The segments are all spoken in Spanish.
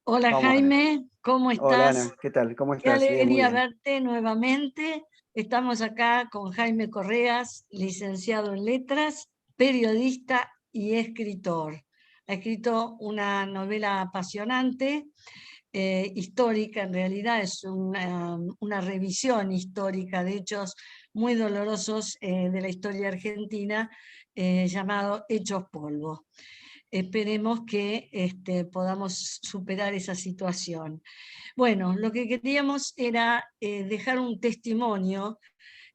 Hola Vamos, Ana. Jaime, ¿cómo Hola, estás? Ana. ¿Qué tal? ¿Cómo Qué estás? Bien, muy alegría bien. verte nuevamente. Estamos acá con Jaime Correas, licenciado en letras, periodista y escritor. Ha escrito una novela apasionante, histórica, en realidad es una revisión histórica de hechos muy dolorosos de la historia argentina, llamado Hechos Polvo. Esperemos que podamos superar esa situación. Bueno, lo que queríamos era dejar un testimonio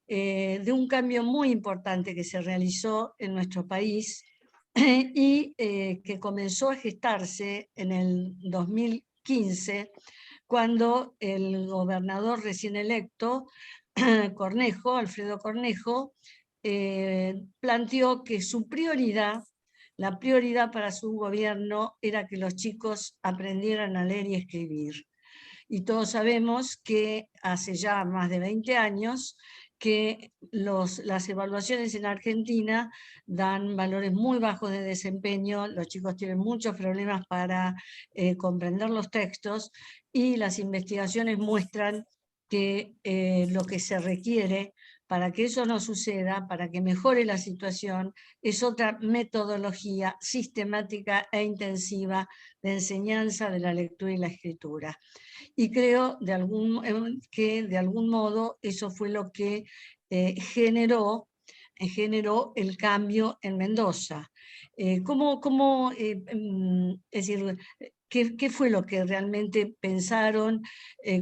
de un cambio muy importante que se realizó en nuestro país y que comenzó a gestarse en el 2015, cuando el gobernador recién electo, Cornejo, Alfredo Cornejo, planteó que su prioridad, la prioridad para su gobierno era que los chicos aprendieran a leer y escribir. Y todos sabemos que hace ya más de 20 años que las evaluaciones en Argentina dan valores muy bajos de desempeño, los chicos tienen muchos problemas para comprender los textos y las investigaciones muestran que lo que se requiere para que eso no suceda, para que mejore la situación, es otra metodología sistemática e intensiva de enseñanza de la lectura y la escritura. Y creo que de algún modo eso fue lo que generó el cambio en Mendoza. Es decir, qué fue lo que realmente pensaron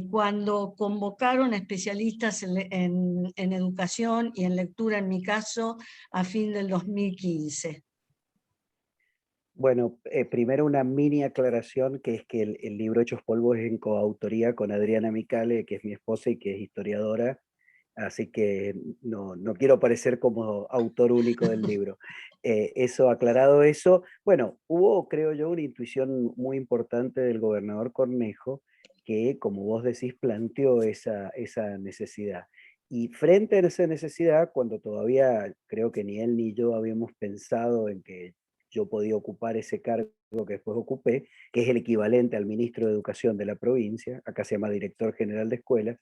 cuando convocaron a especialistas en educación y en lectura, en mi caso, a fin del 2015? Bueno, primero una mini aclaración, que es que el libro Hechos Polvos es en coautoría con Adriana Micale, que es mi esposa y que es historiadora, así que no quiero parecer como autor único del libro. Eso, aclarado eso, bueno, hubo, creo yo, una intuición muy importante del gobernador Cornejo, que, como vos decís, planteó esa necesidad. Y frente a esa necesidad, cuando todavía creo que ni él ni yo habíamos pensado en que yo podía ocupar ese cargo que después ocupé, que es el equivalente al ministro de Educación de la provincia, acá se llama director general de escuelas.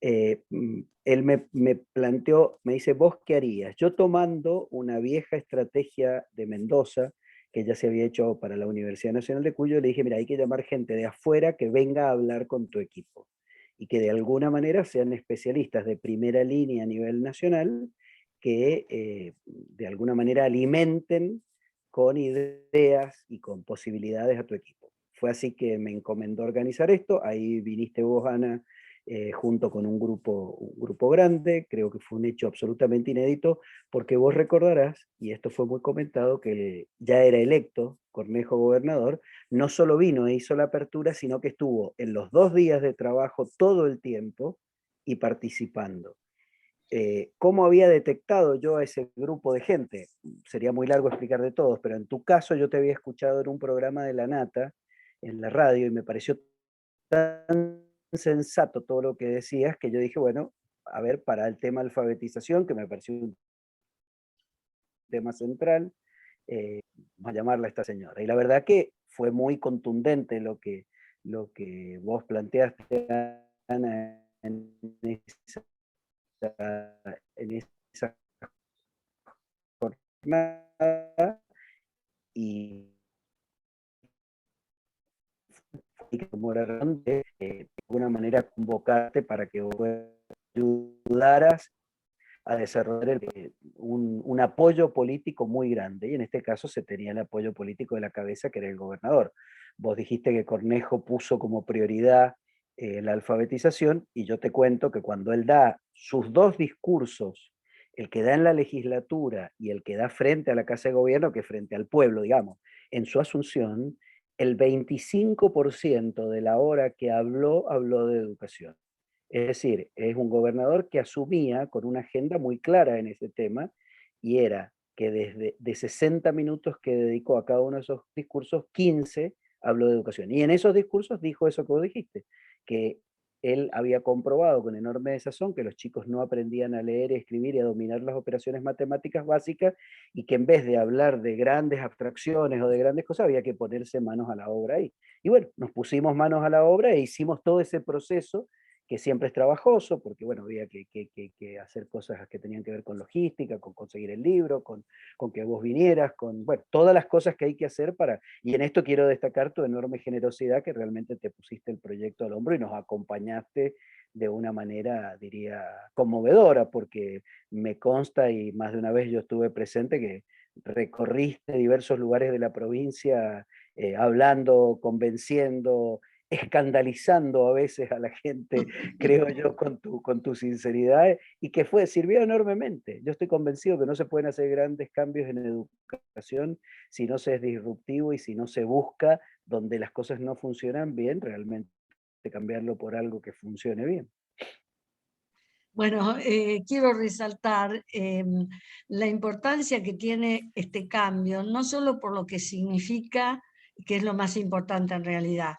Él me planteó, me dice, ¿vos qué harías? Yo, tomando una vieja estrategia de Mendoza, que ya se había hecho para la Universidad Nacional de Cuyo, le dije, mira, hay que llamar gente de afuera que venga a hablar con tu equipo y que de alguna manera sean especialistas de primera línea a nivel nacional, que de alguna manera alimenten con ideas y con posibilidades a tu equipo. Fue así que me encomendó organizar esto, ahí viniste vos, Ana, junto con un grupo grande. Creo que fue un hecho absolutamente inédito, porque vos recordarás, y esto fue muy comentado, que ya era electo Cornejo gobernador, no solo vino e hizo la apertura, sino que estuvo en los 2 días de trabajo todo el tiempo y participando. ¿Cómo había detectado yo a ese grupo de gente? Sería muy largo explicar de todos, pero en tu caso yo te había escuchado en un programa de La Nata, en la radio, y me pareció tan sensato todo lo que decías, que yo dije, bueno, a ver, para el tema alfabetización, que me pareció un tema central, vamos a llamarla a esta señora. Y la verdad que fue muy contundente lo que vos planteaste, Ana, esa, en esa jornada, y que demoraron de alguna manera convocarte para que vos ayudaras a desarrollar un apoyo político muy grande, y en este caso se tenía el apoyo político de la cabeza, que era el gobernador. Vos dijiste que Cornejo puso como prioridad la alfabetización, y yo te cuento que cuando él da sus dos discursos, el que da en la legislatura y el que da frente a la Casa de Gobierno, que frente al pueblo, digamos, en su asunción, el 25% de la hora que habló de educación. Es decir, es un gobernador que asumía con una agenda muy clara en ese tema, y era que desde de 60 minutos que dedicó a cada uno de esos discursos, 15 habló de educación. Y en esos discursos dijo eso que vos dijiste, que él había comprobado con enorme desazón que los chicos no aprendían a leer, escribir y a dominar las operaciones matemáticas básicas, y que en vez de hablar de grandes abstracciones o de grandes cosas, había que ponerse manos a la obra ahí. Y bueno, nos pusimos manos a la obra e hicimos todo ese proceso que siempre es trabajoso, porque bueno, había que hacer cosas que tenían que ver con logística, con conseguir el libro, con que vos vinieras, con, bueno, todas las cosas que hay que hacer para, y en esto quiero destacar tu enorme generosidad, que realmente te pusiste el proyecto al hombro y nos acompañaste de una manera, diría, conmovedora, porque me consta, y más de una vez yo estuve presente, que recorriste diversos lugares de la provincia, hablando, convenciendo, escandalizando a veces a la gente, creo yo, con tu sinceridad, y que sirvió enormemente. Yo estoy convencido que no se pueden hacer grandes cambios en educación si no se es disruptivo y si no se busca, donde las cosas no funcionan bien, realmente cambiarlo por algo que funcione bien. Bueno, quiero resaltar la importancia que tiene este cambio, no solo por lo que significa, que es lo más importante en realidad,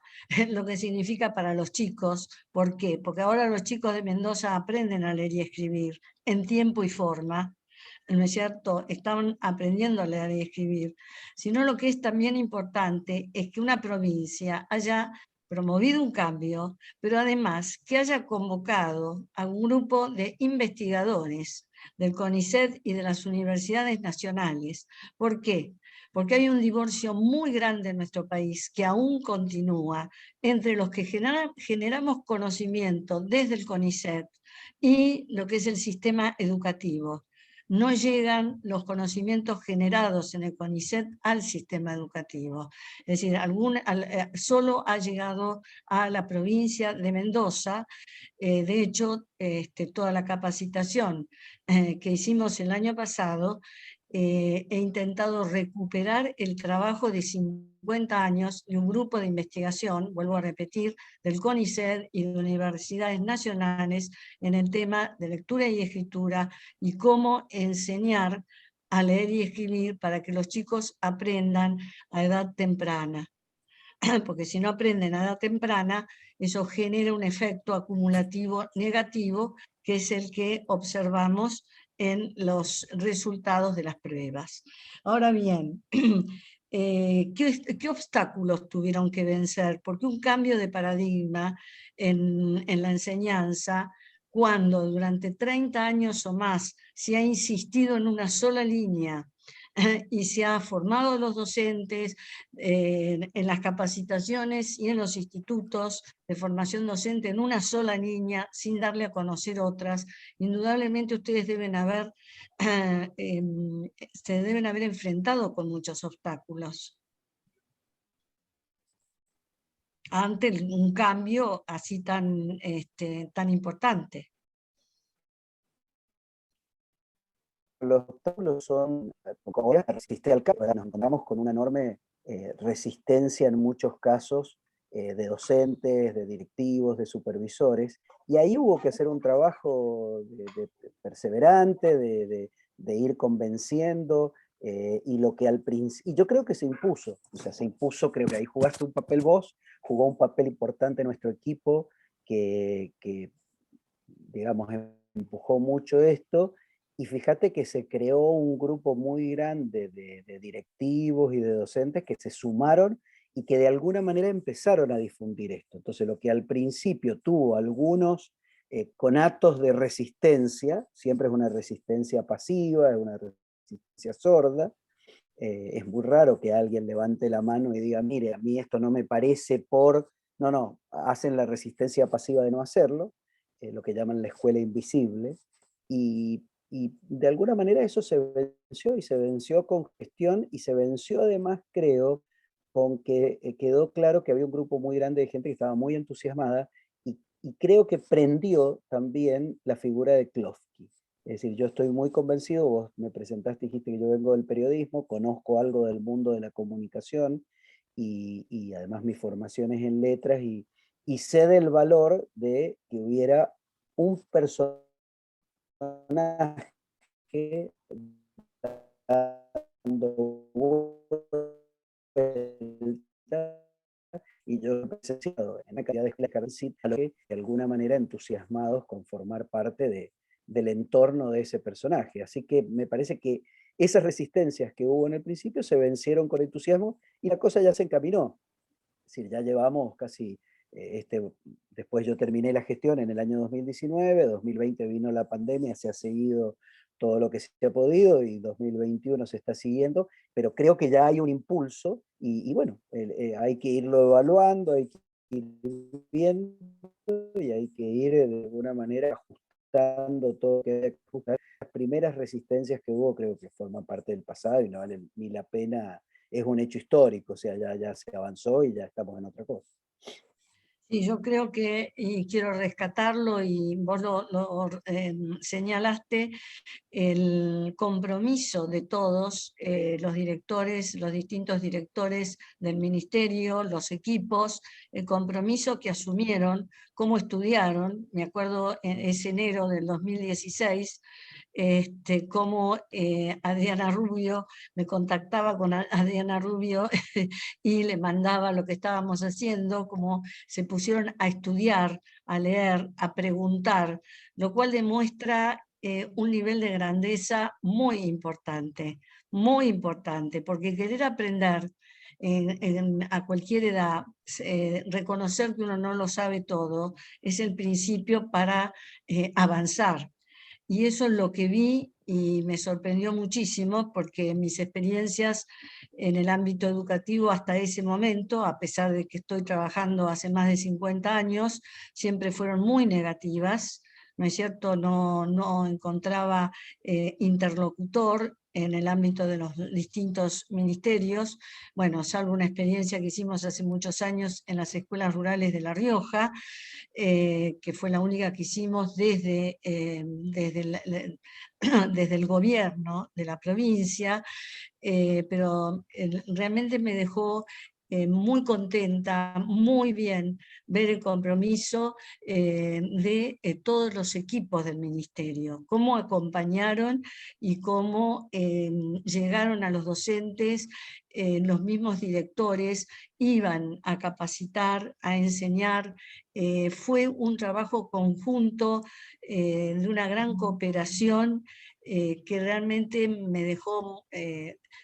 lo que significa para los chicos. ¿Por qué? Porque ahora los chicos de Mendoza aprenden a leer y escribir en tiempo y forma, ¿no es cierto? Están aprendiendo a leer y escribir, sino lo que es también importante es que una provincia haya promovido un cambio, pero además que haya convocado a un grupo de investigadores del CONICET y de las universidades nacionales. ¿Por qué? Porque hay un divorcio muy grande en nuestro país que aún continúa entre los que generamos conocimiento desde el CONICET y lo que es el sistema educativo. No llegan los conocimientos generados en el CONICET al sistema educativo. Es decir, solo ha llegado a la provincia de Mendoza. De hecho, toda la capacitación que hicimos el año pasado, he intentado recuperar el trabajo de 50 años de un grupo de investigación, vuelvo a repetir, del CONICET y de universidades nacionales en el tema de lectura y escritura y cómo enseñar a leer y escribir para que los chicos aprendan a edad temprana. Porque si no aprenden a edad temprana, eso genera un efecto acumulativo negativo, que es el que observamos en los resultados de las pruebas. Ahora bien, ¿qué obstáculos tuvieron que vencer? Porque un cambio de paradigma en la enseñanza, cuando durante 30 años o más se ha insistido en una sola línea y se ha formado los docentes en las capacitaciones y en los institutos de formación docente en una sola línea, sin darle a conocer otras. Indudablemente ustedes se deben haber enfrentado con muchos obstáculos ante un cambio así tan importante. Los obstáculos son, como ya resistir al cambio, nos encontramos con una enorme resistencia en muchos casos de docentes, de directivos, de supervisores, y ahí hubo que hacer un trabajo de perseverante, de ir convenciendo, y lo que al principio, y yo creo que se impuso, o sea, se impuso, creo que ahí jugaste un papel vos, jugó un papel importante nuestro equipo, que digamos, empujó mucho esto, y fíjate que se creó un grupo muy grande de directivos y de docentes que se sumaron y que de alguna manera empezaron a difundir esto. Entonces, lo que al principio tuvo algunos conatos de resistencia, siempre es una resistencia pasiva, es una resistencia sorda. Es muy raro que alguien levante la mano y diga, mire, a mí esto no me parece por... No, no, hacen la resistencia pasiva de no hacerlo, lo que llaman la escuela invisible, y de alguna manera eso se venció, y se venció con gestión, y se venció además, creo, con que quedó claro que había un grupo muy grande de gente que estaba muy entusiasmada, y creo que prendió también la figura de Klofsky. Es decir, yo estoy muy convencido, vos me presentaste, dijiste que yo vengo del periodismo, conozco algo del mundo de la comunicación, y además mi formación es en letras, y sé del valor de que hubiera un personaje dando vuelta y yo he presenciado en la calidad de escuela a los que de alguna manera entusiasmados con formar parte del entorno de ese personaje. Así que me parece que esas resistencias que hubo en el principio se vencieron con entusiasmo y la cosa ya se encaminó. Es decir, ya llevamos casi, después yo terminé la gestión en el año 2019, 2020 vino la pandemia, se ha seguido todo lo que se ha podido y 2021 se está siguiendo, pero creo que ya hay un impulso y bueno, hay que irlo evaluando, hay que ir viendo y hay que ir de alguna manera ajustando todo lo que hay que ajustar. Las primeras resistencias que hubo creo que forman parte del pasado y no vale ni la pena, es un hecho histórico, o sea, ya se avanzó y ya estamos en otra cosa. Sí, yo creo que, y quiero rescatarlo, y vos lo señalaste, el compromiso de todos los directores, los distintos directores del ministerio, los equipos, el compromiso que asumieron, cómo estudiaron. Me acuerdo en ese enero del 2016, cómo Adriana Rubio, me contactaba con Adriana Rubio y le mandaba lo que estábamos haciendo, cómo se pusieron a estudiar, a leer, a preguntar, lo cual demuestra un nivel de grandeza muy importante, porque querer aprender a cualquier edad, reconocer que uno no lo sabe todo, es el principio para avanzar. Y eso es lo que vi y me sorprendió muchísimo, porque mis experiencias en el ámbito educativo hasta ese momento, a pesar de que estoy trabajando hace más de 50 años, siempre fueron muy negativas, ¿no es cierto? No encontraba interlocutor en el ámbito de los distintos ministerios, bueno, salvo una experiencia que hicimos hace muchos años en las escuelas rurales de La Rioja, que fue la única que hicimos desde el gobierno de la provincia, pero realmente me dejó muy contenta, muy bien ver el compromiso de todos los equipos del ministerio, cómo acompañaron y cómo llegaron a los docentes, los mismos directores iban a capacitar, a enseñar. Fue un trabajo conjunto de una gran cooperación que realmente me dejó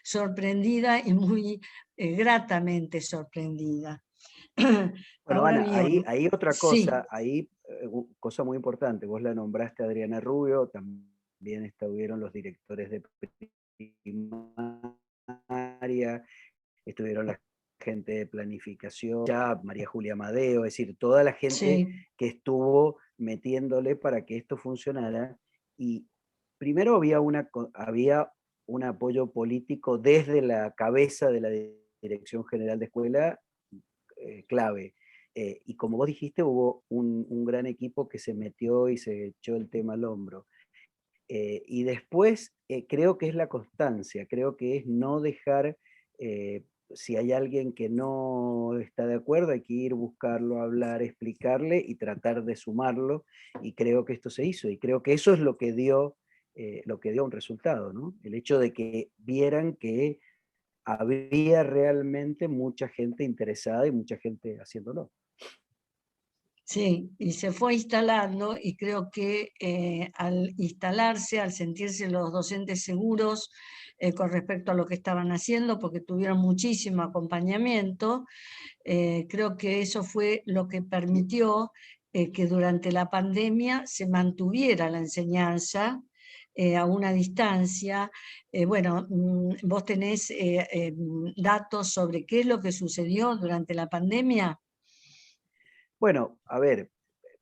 sorprendida y muy gratamente sorprendida. Bueno, Ahora Ana, bien, ahí otra sí, cosa, cosa muy importante, vos la nombraste a Adriana Rubio, también estuvieron los directores de primaria, estuvieron la gente de planificación, ya María Julia Amadeo, es decir, toda la gente sí, que estuvo metiéndole para que esto funcionara. Y primero había un apoyo político desde la cabeza de la Dirección General de Escuela, clave. Y como vos dijiste, hubo un gran equipo que se metió y se echó el tema al hombro. Y después creo que es la constancia, creo que es no dejar, si hay alguien que no está de acuerdo, hay que ir, buscarlo, hablar, explicarle y tratar de sumarlo. Y creo que esto se hizo. Y creo que eso es lo que dio un resultado, ¿no? El hecho de que vieran que había realmente mucha gente interesada y mucha gente haciéndolo. sí, y se fue instalando, y creo que al instalarse, al sentirse los docentes seguros con respecto a lo que estaban haciendo, porque tuvieron muchísimo acompañamiento, creo que eso fue lo que permitió que durante la pandemia se mantuviera la enseñanza a una distancia. Bueno, vos tenés datos sobre qué es lo que sucedió durante la pandemia. Bueno, a ver,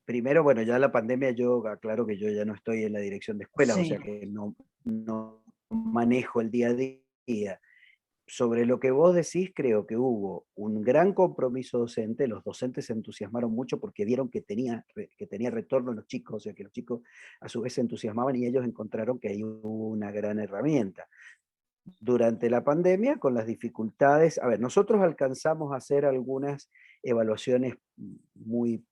primero, bueno, ya la pandemia, yo aclaro que yo ya no estoy en la dirección de escuelas, o Sí, sea que no manejo el día a día. Sobre lo que vos decís, creo que hubo un gran compromiso docente, los docentes se entusiasmaron mucho porque vieron que tenía retorno en los chicos, o sea que los chicos a su vez se entusiasmaban y ellos encontraron que ahí hubo una gran herramienta. Durante la pandemia, con las dificultades, a ver, nosotros alcanzamos a hacer algunas evaluaciones muy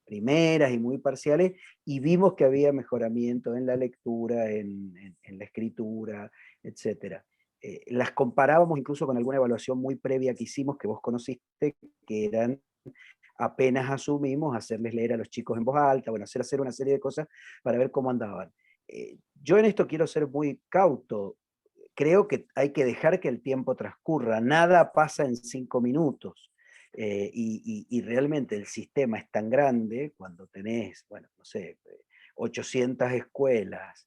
primeras y muy parciales y vimos que había mejoramiento en la lectura, en la escritura, etcétera. las comparábamos incluso con alguna evaluación muy previa que hicimos, que vos conociste, que eran apenas asumimos hacerles leer a los chicos en voz alta, bueno, hacer una serie de cosas para ver cómo andaban. Yo en esto quiero ser muy cauto. Creo que hay que dejar que el tiempo transcurra. Nada pasa en 5 minutos. Y realmente el sistema es tan grande cuando tenés, bueno, no sé, 800 escuelas,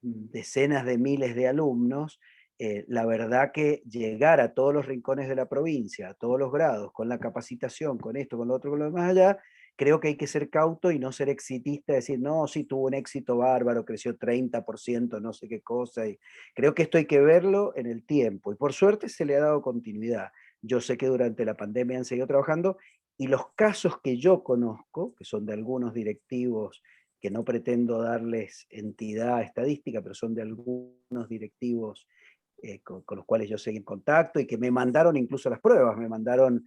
decenas de miles de alumnos, la verdad que llegar a todos los rincones de la provincia, a todos los grados, con la capacitación, con esto, con lo otro, con lo demás allá, creo que hay que ser cauto y no ser exitista, decir, no, sí, tuvo un éxito bárbaro, creció 30%, no sé qué cosa. Y creo que esto hay que verlo en el tiempo. Y por suerte se le ha dado continuidad. Yo sé que durante la pandemia han seguido trabajando y los casos que yo conozco, que son de algunos directivos, que no pretendo darles entidad estadística, pero son de algunos directivos con los cuales yo seguí en contacto y que me mandaron incluso las pruebas, me mandaron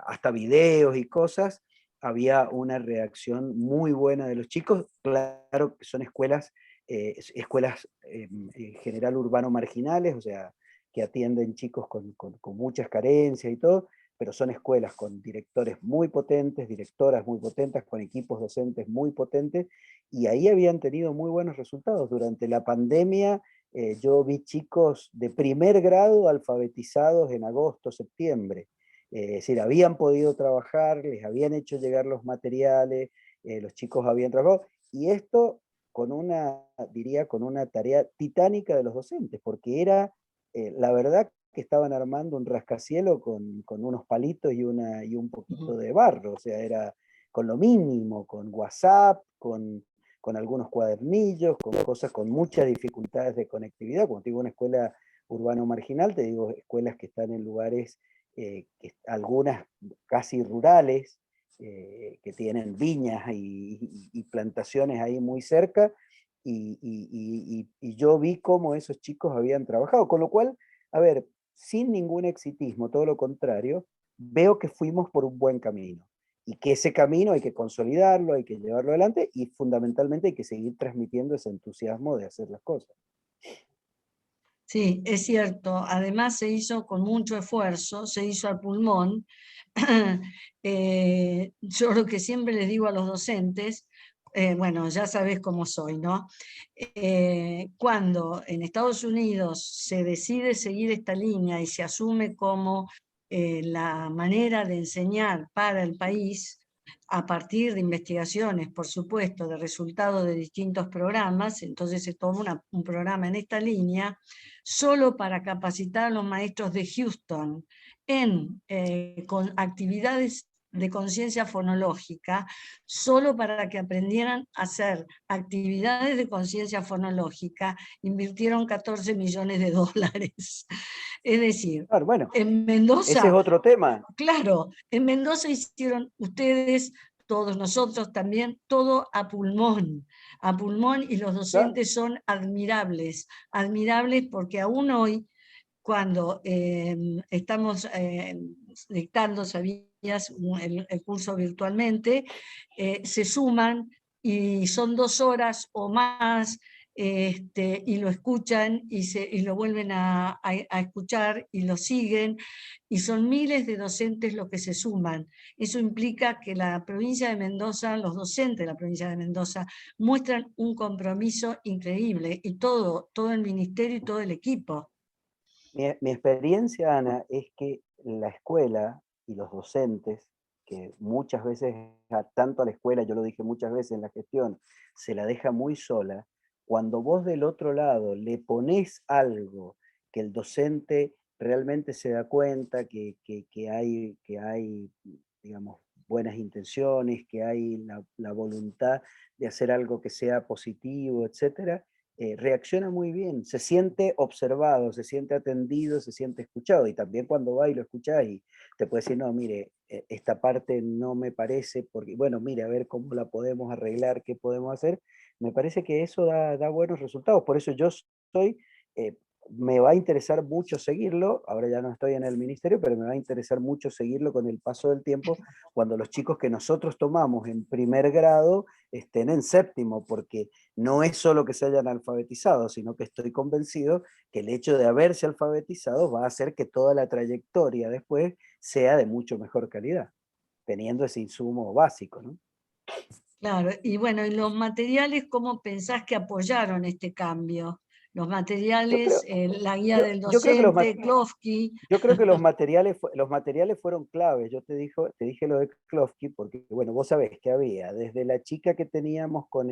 hasta videos y cosas, había una reacción muy buena de los chicos. Claro que son escuelas, en general urbano marginales, o sea, que atienden chicos con muchas carencias y todo, pero son escuelas con directores muy potentes, directoras muy potentes, con equipos docentes muy potentes, y ahí habían tenido muy buenos resultados. Durante la pandemia yo vi chicos de primer grado alfabetizados en agosto, septiembre. Es decir, habían podido trabajar, les habían hecho llegar los materiales, los chicos habían trabajado, y esto con una, diría, con una tarea titánica de los docentes, porque era, la verdad que estaban armando un rascacielos con unos palitos y un poquito de barro, o sea, era con lo mínimo, con WhatsApp, con algunos cuadernillos, con cosas con muchas dificultades de conectividad. Como te digo, una escuela urbano marginal, te digo, escuelas que están en lugares, algunas casi rurales, que tienen viñas y plantaciones ahí muy cerca, y yo vi cómo esos chicos habían trabajado, con lo cual, a ver, sin ningún exitismo, todo lo contrario, veo que fuimos por un buen camino y que ese camino hay que consolidarlo, hay que llevarlo adelante y fundamentalmente hay que seguir transmitiendo ese entusiasmo de hacer las cosas. Sí, es cierto. Además se hizo con mucho esfuerzo, se hizo al pulmón. Yo lo que siempre les digo a los docentes, bueno, ya sabes cómo soy, ¿no? Cuando en Estados Unidos se decide seguir esta línea y se asume como la manera de enseñar para el país, a partir de investigaciones, por supuesto, de resultados de distintos programas, entonces se toma un programa en esta línea, solo para capacitar a los maestros de Houston con actividades de conciencia fonológica, solo para que aprendieran a hacer actividades de conciencia fonológica, invirtieron 14 millones de dólares. Es decir, Claro, bueno, en ese es Mendoza, otro tema. claro, en Mendoza hicieron ustedes, todos nosotros también, todo a pulmón, y los ¿Ya? docentes son admirables, admirables porque aún hoy, cuando estamos dictando, sabías, el curso virtualmente, se suman y son 2 horas o más, y lo escuchan y lo vuelven a escuchar y lo siguen, y son miles de docentes los que se suman. Eso implica que la provincia de Mendoza, los docentes de la provincia de Mendoza, muestran un compromiso increíble, y todo el ministerio y todo el equipo. Mi experiencia, Ana, es que la escuela y los docentes, que muchas veces, tanto a la escuela, yo lo dije muchas veces en la gestión, se la deja muy sola, cuando vos del otro lado le pones algo que el docente realmente se da cuenta que hay, digamos, buenas intenciones, que hay la voluntad de hacer algo que sea positivo, etcétera, reacciona muy bien, se siente observado, se siente atendido, se siente escuchado. Y también cuando va y lo escuchás y te puede decir, no, mire, esta parte no me parece, porque, bueno, mire, a ver cómo la podemos arreglar, qué podemos hacer. Me parece que eso da buenos resultados. Por eso yo soy, me va a interesar mucho seguirlo, ahora ya no estoy en el ministerio, pero me va a interesar mucho seguirlo con el paso del tiempo, cuando los chicos que nosotros tomamos en primer grado estén en séptimo, porque no es solo que se hayan alfabetizado, sino que estoy convencido que el hecho de haberse alfabetizado va a hacer que toda la trayectoria después sea de mucho mejor calidad, teniendo ese insumo básico, ¿no? Claro, y bueno, ¿y los materiales cómo pensás que apoyaron este cambio? Los Yo materiales, creo, la guía yo, del yo creo que docente, Klofki. yo creo que los materiales fueron claves. Yo te dije lo de Klofki porque, bueno, vos sabés que había desde la chica que teníamos con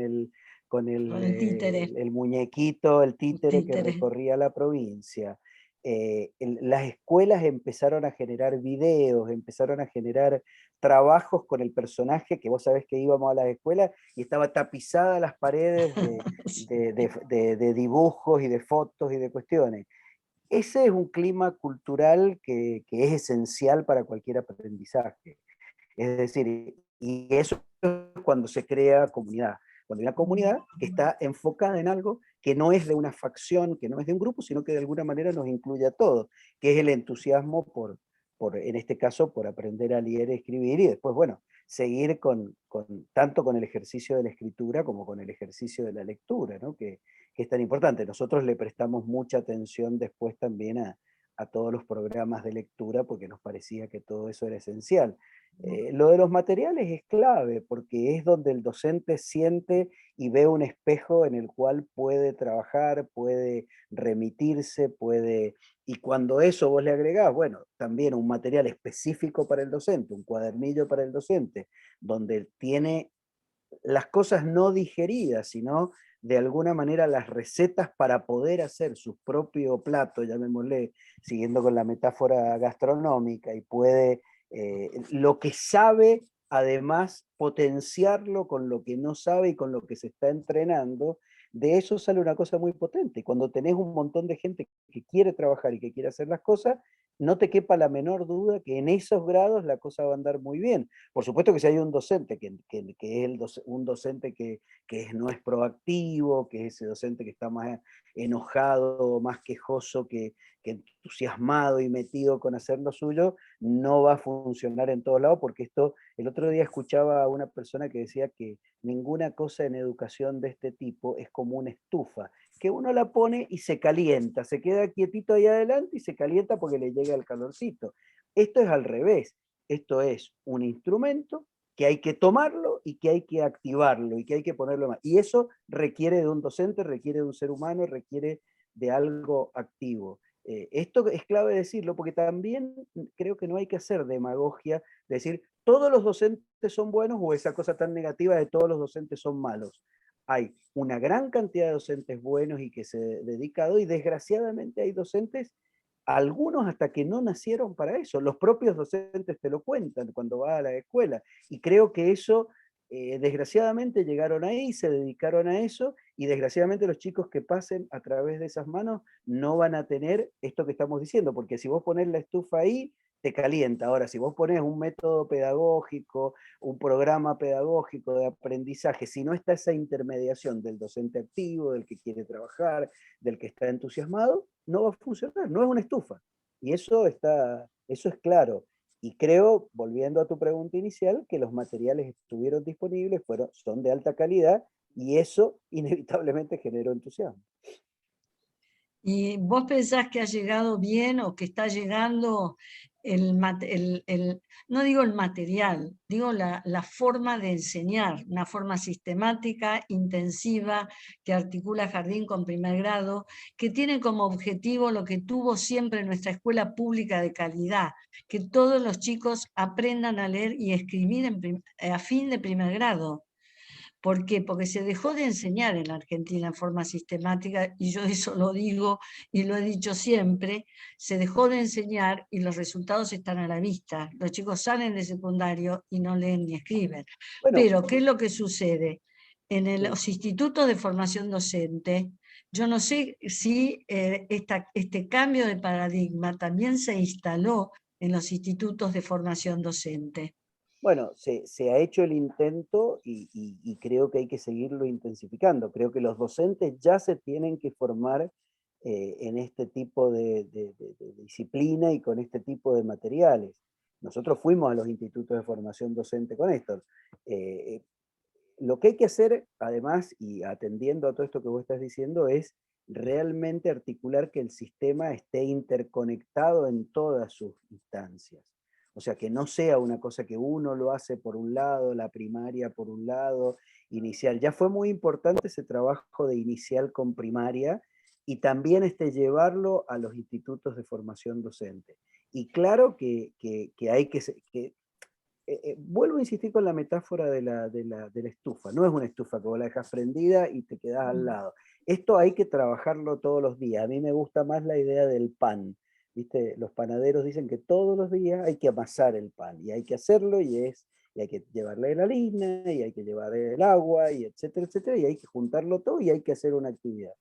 Con el títere, el muñequito, el el títere que títere. recorría la provincia. Las escuelas empezaron a generar videos, empezaron a generar trabajos con el personaje, que vos sabés que íbamos a las escuelas y estaba tapizada las paredes de dibujos y de fotos y de cuestiones. Ese es un clima cultural que es esencial para cualquier aprendizaje. Es decir, y eso es cuando se crea comunidad. Cuando hay una comunidad que está enfocada en algo que no es de una facción, que no es de un grupo, sino que de alguna manera nos incluye a todos, que es el entusiasmo en este caso, por aprender a leer y escribir, y después, bueno, seguir tanto con el ejercicio de la escritura como con el ejercicio de la lectura, ¿no? Que es tan importante. Nosotros le prestamos mucha atención después también a todos los programas de lectura porque nos parecía que todo eso era esencial. Lo de los materiales es clave porque es donde el docente siente y ve un espejo en el cual puede trabajar, puede remitirse, y cuando eso vos le agregás, bueno, también un material específico para el docente, un cuadernillo para el docente, donde tiene las cosas no digeridas, sino de alguna manera las recetas para poder hacer su propio plato, llamémosle, siguiendo con la metáfora gastronómica, y puede lo que sabe, además, potenciarlo con lo que no sabe y con lo que se está entrenando, de eso sale una cosa muy potente. Cuando tenés un montón de gente que quiere trabajar y que quiere hacer las cosas, no te quepa la menor duda que en esos grados la cosa va a andar muy bien. Por supuesto que si hay un docente que es un docente no es proactivo, que es ese docente que está más enojado, más quejoso que entusiasmado y metido con hacer lo suyo, no va a funcionar en todos lados, porque el otro día escuchaba a una persona que decía que ninguna cosa en educación de este tipo es como una estufa, que uno la pone y se calienta, se queda quietito ahí adelante y se calienta porque le llega el calorcito. Esto es al revés, esto es un instrumento que hay que tomarlo y que hay que activarlo y que hay que ponerlo más. Y eso requiere de un docente, requiere de un ser humano, requiere de algo activo. Esto es clave decirlo porque también creo que no hay que hacer demagogia, decir todos los docentes son buenos o esa cosa tan negativa de todos los docentes son malos. Hay una gran cantidad de docentes buenos y que se dedican, y desgraciadamente hay docentes, algunos hasta que no nacieron para eso. Los propios docentes te lo cuentan cuando vas a la escuela. Y creo que eso, desgraciadamente, llegaron ahí, se dedicaron a eso, y desgraciadamente los chicos que pasen a través de esas manos no van a tener esto que estamos diciendo, porque si vos pones la estufa ahí, te calienta. Ahora, si vos pones un método pedagógico, un programa pedagógico de aprendizaje, si no está esa intermediación del docente activo, del que quiere trabajar, del que está entusiasmado, no va a funcionar, no es una estufa. Y eso es claro. Y creo, volviendo a tu pregunta inicial, que los materiales estuvieron disponibles, son de alta calidad, y eso inevitablemente generó entusiasmo. ¿Y vos pensás que ha llegado bien o que está llegando no digo el material, digo la forma de enseñar, una forma sistemática, intensiva, que articula jardín con primer grado, que tiene como objetivo lo que tuvo siempre nuestra escuela pública de calidad, que todos los chicos aprendan a leer y escribir a fin de primer grado? ¿Por qué? Porque se dejó de enseñar en la Argentina en forma sistemática, y yo eso lo digo y lo he dicho siempre, se dejó de enseñar y los resultados están a la vista. Los chicos salen de secundario y no leen ni escriben. Bueno, Pero, ¿qué es lo que sucede? En sí. los institutos de formación docente, yo no sé si este cambio de paradigma también se instaló en los institutos de formación docente. Bueno, se ha hecho el intento y creo que hay que seguirlo intensificando. Creo que los docentes ya se tienen que formar en este tipo de disciplina y con este tipo de materiales. Nosotros fuimos a los institutos de formación docente con esto. Eh, lo que hay que hacer, además, y atendiendo a todo esto que vos estás diciendo, es realmente articular que el sistema esté interconectado en todas sus instancias. O sea, que no sea una cosa que uno lo hace por un lado, la primaria por un lado, inicial. Ya fue muy importante ese trabajo de inicial con primaria y también llevarlo a los institutos de formación docente. Y claro que hay vuelvo a insistir con la metáfora de la estufa. No es una estufa que vos la dejas prendida y te quedás al lado. Esto hay que trabajarlo todos los días. A mí me gusta más la idea del pan. ¿Viste? Los panaderos dicen que todos los días hay que amasar el pan y hay que hacerlo y hay que llevarle la harina y hay que llevarle el agua y etcétera, etcétera, y hay que juntarlo todo y hay que hacer una actividad.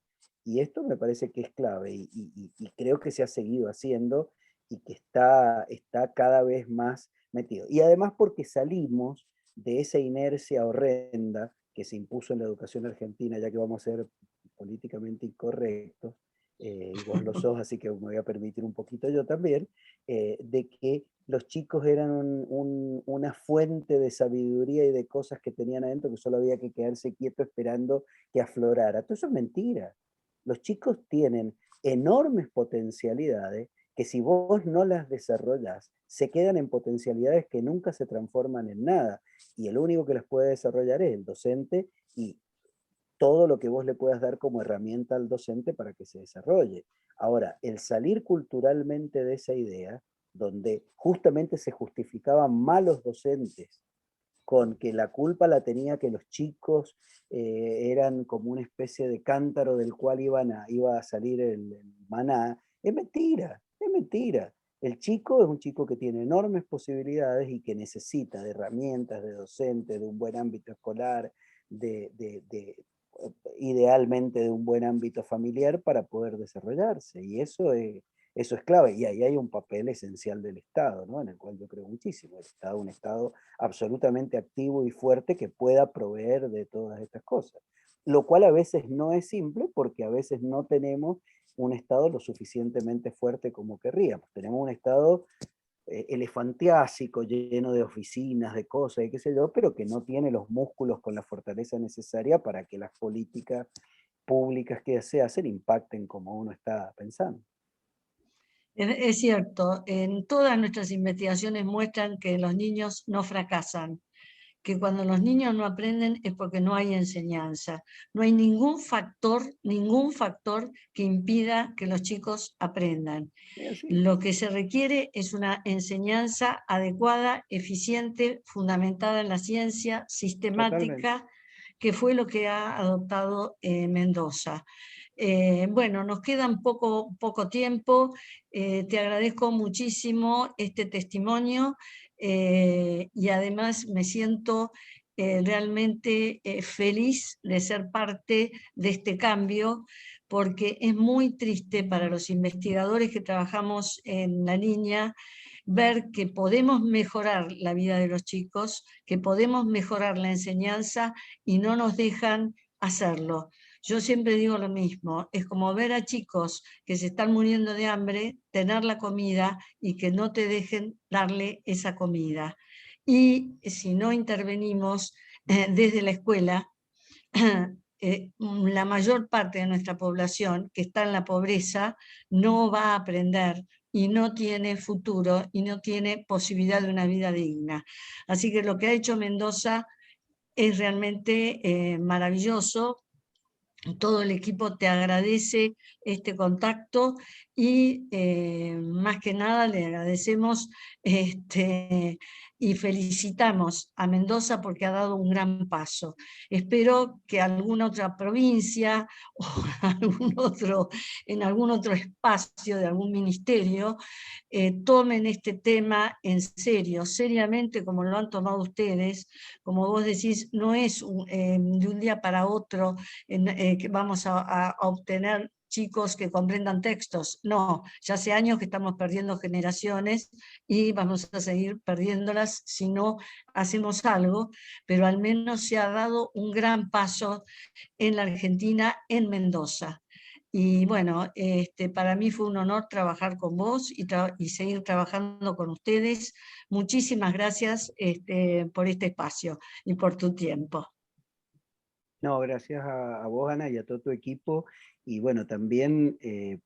Y esto me parece que es clave y creo que se ha seguido haciendo y que está cada vez más metido. Y además porque salimos de esa inercia horrenda que se impuso en la educación argentina, ya que vamos a ser políticamente incorrectos, y vos lo sos, así que me voy a permitir un poquito yo también, de que los chicos eran una fuente de sabiduría y de cosas que tenían adentro que solo había que quedarse quieto esperando que aflorara. Todo eso es mentira. Los chicos tienen enormes potencialidades que si vos no las desarrollas, se quedan en potencialidades que nunca se transforman en nada. Y el único que las puede desarrollar es el docente y todo lo que vos le puedas dar como herramienta al docente para que se desarrolle. Ahora, el salir culturalmente de esa idea, donde justamente se justificaban malos docentes con que la culpa la tenía que los chicos eran como una especie de cántaro del cual iba a salir el maná, es mentira, es mentira. El chico es un chico que tiene enormes posibilidades y que necesita de herramientas, de docentes, de un buen ámbito escolar, idealmente de un buen ámbito familiar para poder desarrollarse. Y eso es clave. Y ahí hay un papel esencial del Estado, ¿no? En el cual yo creo muchísimo. El Estado, un Estado absolutamente activo y fuerte que pueda proveer de todas estas cosas. Lo cual a veces no es simple porque a veces no tenemos un Estado lo suficientemente fuerte como querríamos. Tenemos un Estado elefantiásico, lleno de oficinas, de cosas y qué sé yo, pero que no tiene los músculos con la fortaleza necesaria para que las políticas públicas que se hacen impacten como uno está pensando. Es cierto, en todas nuestras investigaciones muestran que los niños no fracasan, que cuando los niños no aprenden es porque no hay enseñanza. No hay ningún factor que impida que los chicos aprendan. Lo que se requiere es una enseñanza adecuada, eficiente, fundamentada en la ciencia, sistemática, Totalmente. que fue lo que ha adoptado Mendoza. Bueno, nos queda poco tiempo. Te agradezco muchísimo este testimonio y además me siento realmente feliz de ser parte de este cambio, porque es muy triste para los investigadores que trabajamos en la niña ver que podemos mejorar la vida de los chicos, que podemos mejorar la enseñanza y no nos dejan hacerlo. Yo siempre digo lo mismo, es como ver a chicos que se están muriendo de hambre, tener la comida y que no te dejen darle esa comida. Y si no intervenimos desde la escuela, la mayor parte de nuestra población que está en la pobreza no va a aprender y no tiene futuro y no tiene posibilidad de una vida digna. Así que lo que ha hecho Mendoza es realmente maravilloso. Todo el equipo te agradece este contacto y más que nada le agradecemos y felicitamos a Mendoza porque ha dado un gran paso. Espero que alguna otra provincia o en algún otro espacio de algún ministerio tomen este tema en serio, seriamente como lo han tomado ustedes. Como vos decís, no es de un día para otro que vamos a obtener chicos que comprendan textos. No, ya hace años que estamos perdiendo generaciones y vamos a seguir perdiéndolas si no hacemos algo, pero al menos se ha dado un gran paso en la Argentina, en Mendoza. Y bueno, para mí fue un honor trabajar con vos y seguir trabajando con ustedes. Muchísimas gracias por este espacio y por tu tiempo. No, gracias a vos, Ana, y a todo tu equipo. Y bueno, también,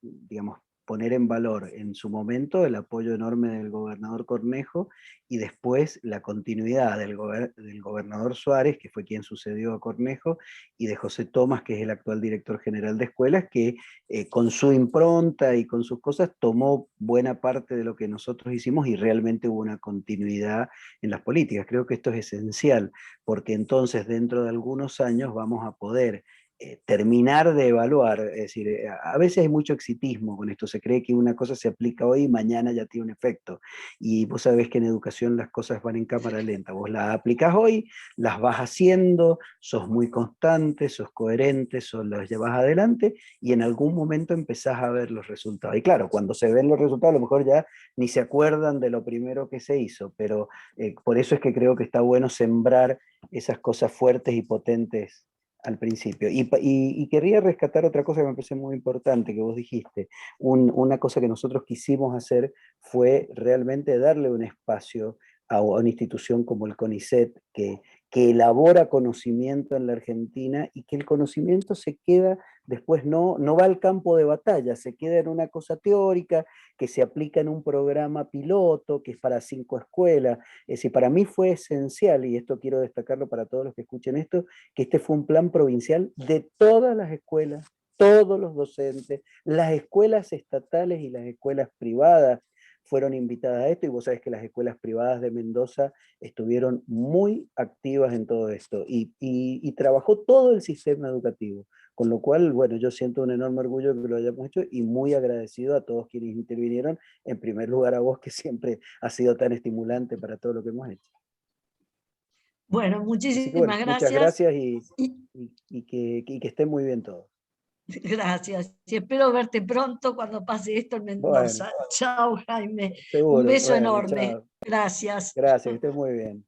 digamos, poner en valor en su momento el apoyo enorme del gobernador Cornejo y después la continuidad del gobernador Suárez, que fue quien sucedió a Cornejo, y de José Tomás, que es el actual director general de escuelas, que con su impronta y con sus cosas tomó buena parte de lo que nosotros hicimos y realmente hubo una continuidad en las políticas. Creo que esto es esencial, porque entonces dentro de algunos años vamos a poder terminar de evaluar, es decir, a veces hay mucho exitismo con esto, se cree que una cosa se aplica hoy y mañana ya tiene un efecto, y vos sabés que en educación las cosas van en cámara lenta, vos las aplicás hoy, las vas haciendo, sos muy constante, sos coherente, las llevas adelante, y en algún momento empezás a ver los resultados. Y claro, cuando se ven los resultados, a lo mejor ya ni se acuerdan de lo primero que se hizo, pero por eso es que creo que está bueno sembrar esas cosas fuertes y potentes al principio. Y querría rescatar otra cosa que me parece muy importante que vos dijiste. Una cosa que nosotros quisimos hacer fue realmente darle un espacio a una institución como el CONICET, que elabora conocimiento en la Argentina y que el conocimiento se queda después, no va al campo de batalla, se queda en una cosa teórica que se aplica en un programa piloto que es para 5 escuelas. Es decir, para mí fue esencial, y esto quiero destacarlo para todos los que escuchen esto, que este fue un plan provincial de todas las escuelas, todos los docentes, las escuelas estatales y las escuelas privadas fueron invitadas a esto, y vos sabés que las escuelas privadas de Mendoza estuvieron muy activas en todo esto, y trabajó todo el sistema educativo, con lo cual, bueno, yo siento un enorme orgullo que lo hayamos hecho, y muy agradecido a todos quienes intervinieron, en primer lugar a vos, que siempre ha sido tan estimulante para todo lo que hemos hecho. Bueno, Así que bueno, muchísimas muchas gracias. gracias Y y que estén muy bien todos. gracias. Y espero verte pronto cuando pase esto en Bueno, Mendoza. Chao, Jaime. Un seguro. beso Bueno, enorme. chao. Gracias. Gracias, que estén muy bien.